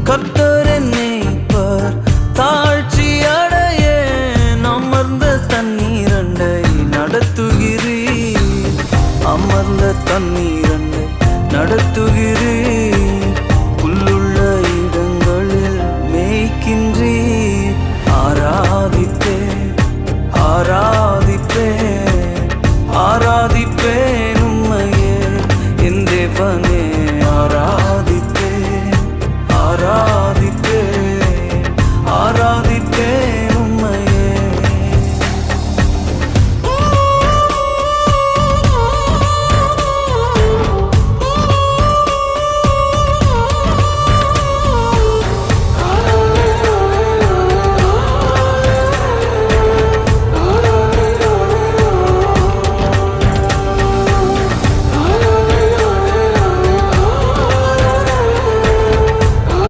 கர்த்தர் என்னை பார் தாழ்ச்சி அடைய அமர்ந்த தண்ணீரண்டை நடத்துகிறீர். அமர்ந்த தண்ணீரண்டை நடத்துகிறீர். புல்லுள்ள இடங்களில் மேய்க்கின்றீர். ஆராதிப்பேன் ஆராதிப்பேன் ஆராதிப்பேன் உம்மையே என் தேவனே. ஆராதிப்பேன் ஆரா